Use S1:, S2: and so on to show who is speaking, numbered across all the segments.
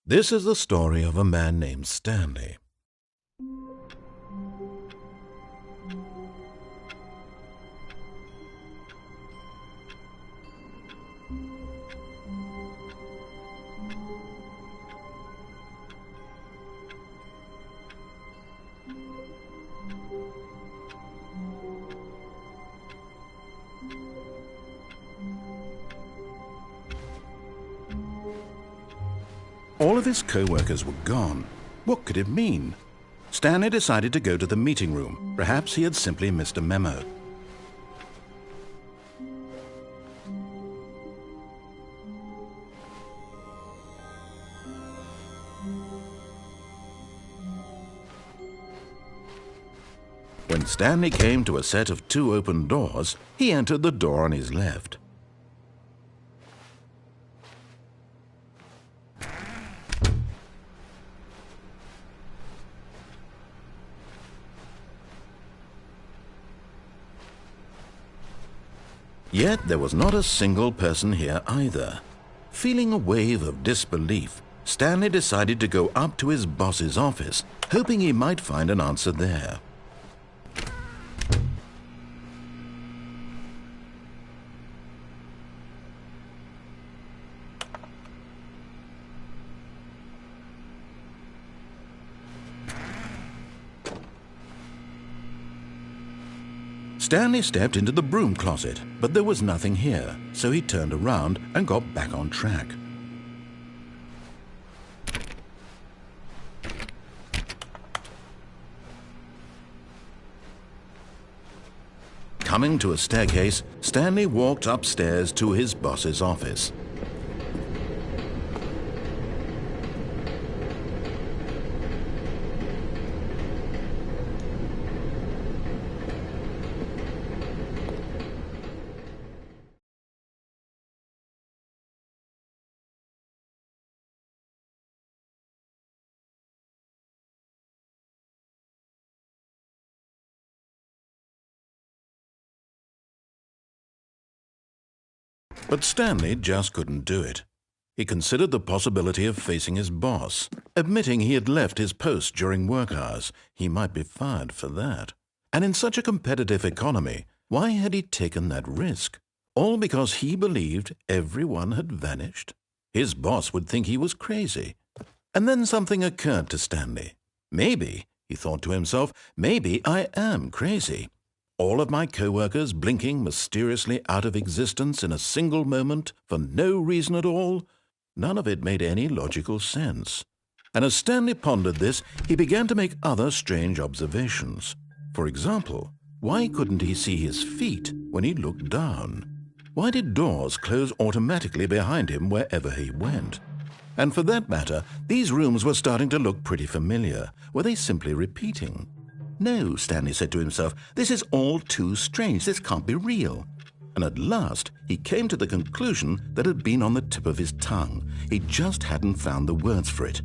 S1: This is the story of a man named Stanley. All of his co-workers were gone. What could it mean? Stanley decided to go to the meeting room. Perhaps he had simply missed a memo. When Stanley came to a set of 2 open doors, he entered the door on his left. Yet there was not a single person here either. Feeling a wave of disbelief, Stanley decided to go up to his boss's office, hoping he might find an answer there. Stanley stepped into the broom closet, but there was nothing here, so he turned around and got back on track. Coming to a staircase, Stanley walked upstairs to his boss's office. But Stanley just couldn't do it. He considered the possibility of facing his boss. Admitting he had left his post during work hours, he might be fired for that. And in such a competitive economy, why had he taken that risk? All because he believed everyone had vanished? His boss would think he was crazy. And then something occurred to Stanley. Maybe, he thought to himself, maybe I am crazy. All of my co-workers blinking mysteriously out of existence in a single moment for no reason at all? None of it made any logical sense. And as Stanley pondered this, he began to make other strange observations. For example, why couldn't he see his feet when he looked down? Why did doors close automatically behind him wherever he went? And for that matter, these rooms were starting to look pretty familiar. Were they simply repeating? No, Stanley said to himself, this is all too strange. This can't be real. And at last, he came to the conclusion that had been on the tip of his tongue. He just hadn't found the words for it.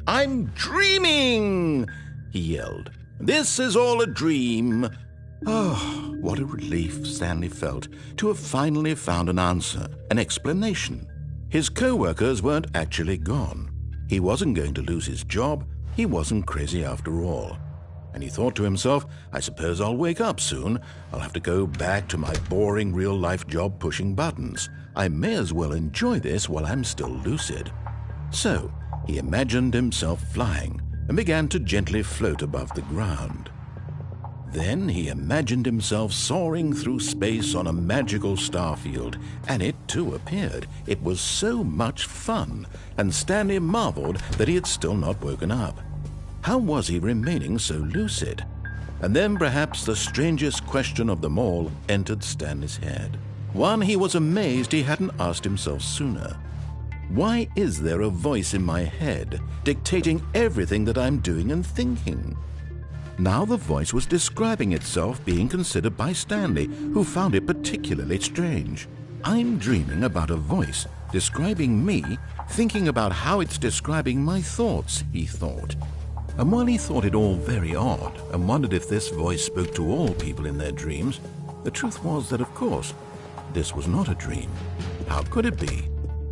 S1: "I'm dreaming!" he yelled. "This is all a dream." Oh, what a relief Stanley felt to have finally found an answer, an explanation. His co-workers weren't actually gone. He wasn't going to lose his job. He wasn't crazy after all. And he thought to himself, I suppose I'll wake up soon. I'll have to go back to my boring real-life job pushing buttons. I may as well enjoy this while I'm still lucid. So he imagined himself flying and began to gently float above the ground. Then he imagined himself soaring through space on a magical starfield, and it too appeared. It was so much fun, and Stanley marveled that he had still not woken up. How was he remaining so lucid? And then perhaps the strangest question of them all entered Stanley's head. One he was amazed he hadn't asked himself sooner. Why is there a voice in my head dictating everything that I'm doing and thinking? Now the voice was describing itself being considered by Stanley, who found it particularly strange. I'm dreaming about a voice describing me, thinking about how it's describing my thoughts, he thought. And while he thought it all very odd and wondered if this voice spoke to all people in their dreams, the truth was that, of course, this was not a dream. How could it be?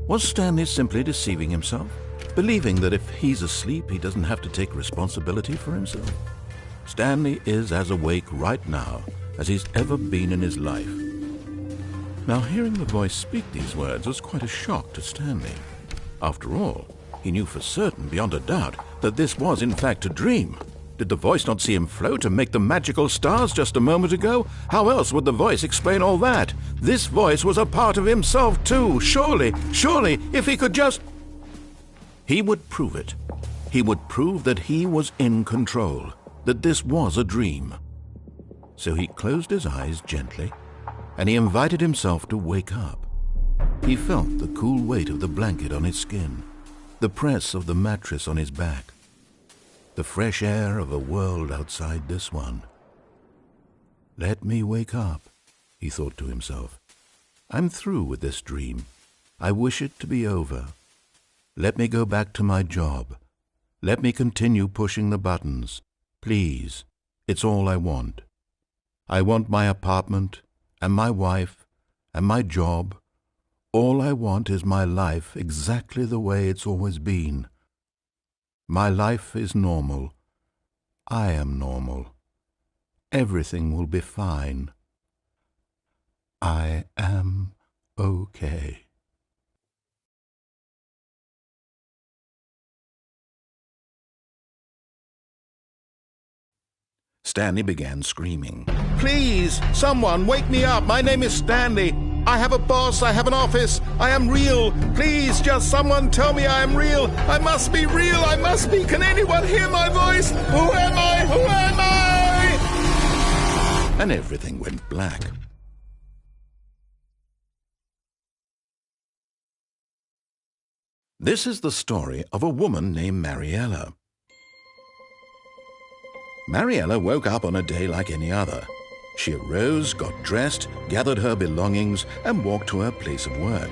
S1: Was Stanley simply deceiving himself? believing that if he's asleep, he doesn't have to take responsibility for himself. Stanley is as awake right now as he's ever been in his life. Now, hearing the voice speak these words was quite a shock to Stanley. After all, he knew for certain, beyond a doubt, that this was in fact a dream. Did the voice not see him float and make the magical stars just a moment ago? How else would the voice explain all that? This voice was a part of himself too. Surely, if he could just... He would prove it. He would prove that he was in control, that this was a dream. So he closed his eyes gently, and he invited himself to wake up. He felt the cool weight of the blanket on his skin, the press of the mattress on his back, the fresh air of a world outside this one. Let me wake up, he thought to himself. I'm through with this dream. I wish it to be over. Let me go back to my job. Let me continue pushing the buttons. Please, it's all I want. I want my apartment, and my wife, and my job. All I want is my life exactly the way it's always been. My life is normal. I am normal. Everything will be fine. I am okay. Stanley began screaming. Please, someone, wake me up. My name is Stanley. I have a boss. I have an office. I am real. Please, just someone tell me I am real. I must be real. I must be. Can anyone hear my voice? Who am I? Who am I? And everything went black. This is the story of a woman named Mariella. Mariella woke up on a day like any other. She arose, got dressed, gathered her belongings, and walked to her place of work.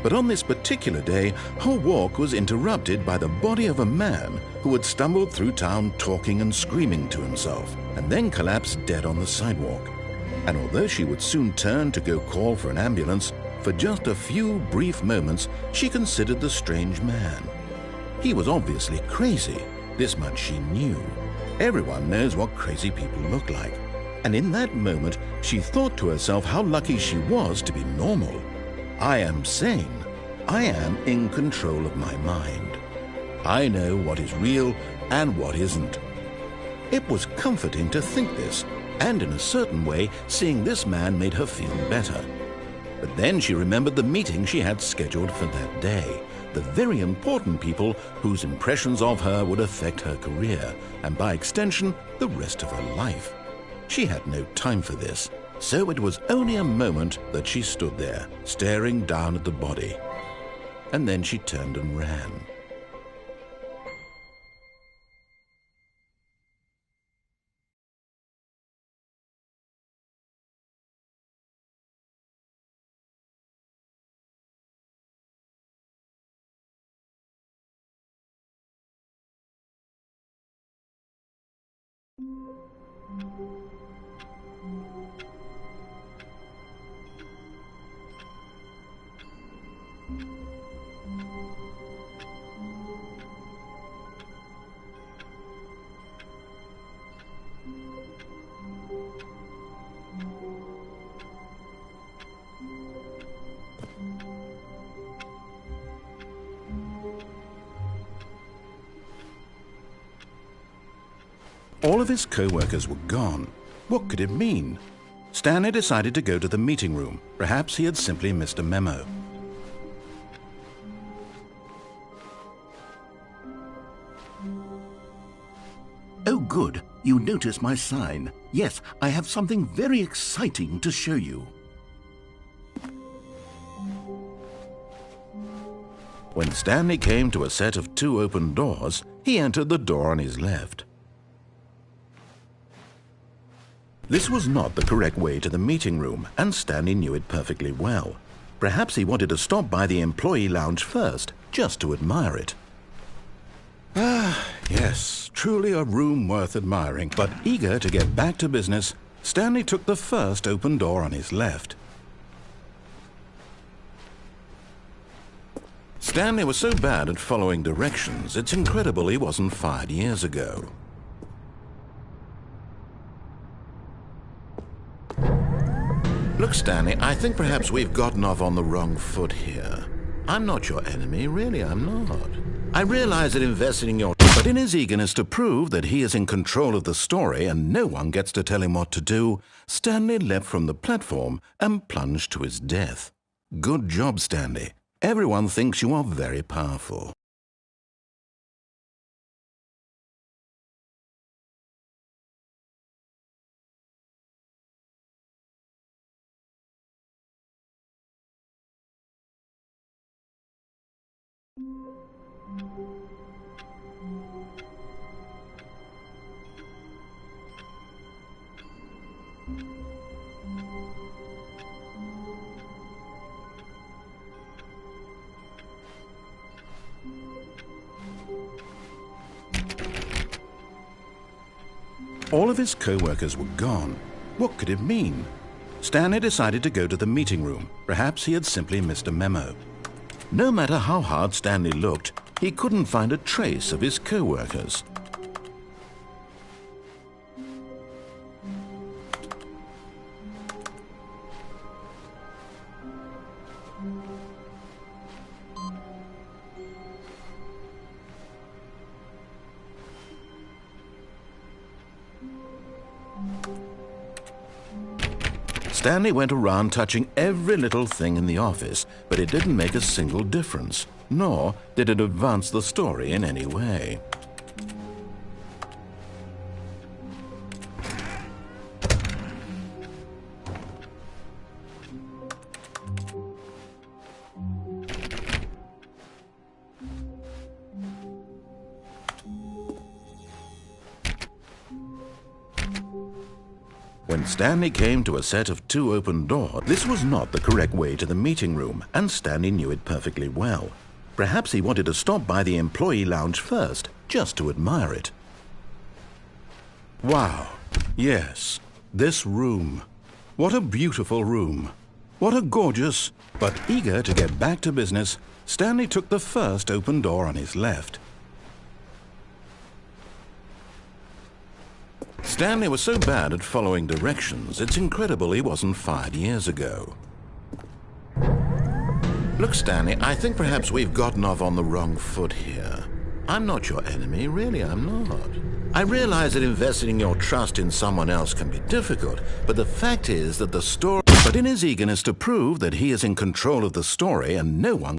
S1: But on this particular day, her walk was interrupted by the body of a man who had stumbled through town talking and screaming to himself, and then collapsed dead on the sidewalk. And although she would soon turn to go call for an ambulance, for just a few brief moments she considered the strange man. He was obviously crazy. This much she knew. Everyone knows what crazy people look like. And in that moment, she thought to herself how lucky she was to be normal. I am sane. I am in control of my mind. I know what is real and what isn't. It was comforting to think this, and in a certain way, seeing this man made her feel better. But then she remembered the meeting she had scheduled for that day, the very important people whose impressions of her would affect her career, and by extension, the rest of her life. She had no time for this, so it was only a moment that she stood there, staring down at the body. And then she turned and ran. All of his co-workers were gone. What could it mean? Stanley decided to go to the meeting room. Perhaps he had simply missed a memo. Oh, good. You noticed my sign. Yes, I have something very exciting to show you. When Stanley came to a set of 2 open doors, he entered the door on his left. This was not the correct way to the meeting room, and Stanley knew it perfectly well. Perhaps he wanted to stop by the employee lounge first, just to admire it. Ah, yes, truly a room worth admiring. But eager to get back to business, Stanley took the first open door on his left. Stanley was so bad at following directions, it's incredible he wasn't fired years ago. Look, Stanley, I think perhaps we've gotten off on the wrong foot here. I'm not your enemy, really, I'm not. I realize that investing in your... But in his eagerness to prove that he is in control of the story and no one gets to tell him what to do, Stanley leapt from the platform and plunged to his death. Good job, Stanley. Everyone thinks you are very powerful. All of his co-workers were gone. What could it mean? Stanley decided to go to the meeting room. Perhaps he had simply missed a memo. No matter how hard Stanley looked, he couldn't find a trace of his co-workers. Stanley went around touching every little thing in the office, but it didn't make a single difference, nor did it advance the story in any way. When Stanley came to a set of 2 open doors, this was not the correct way to the meeting room, and Stanley knew it perfectly well. Perhaps he wanted to stop by the employee lounge first, just to admire it. Wow, yes, this room. What a beautiful room. What a gorgeous... But eager to get back to business, Stanley took the first open door on his left. Stanley was so bad at following directions, it's incredible he wasn't fired years ago. Look, Stanley, I think perhaps we've gotten off on the wrong foot here. I'm not your enemy, really, I'm not. I realize that investing your trust in someone else can be difficult, but the fact is that the story... But in his eagerness to prove that he is in control of the story and no one...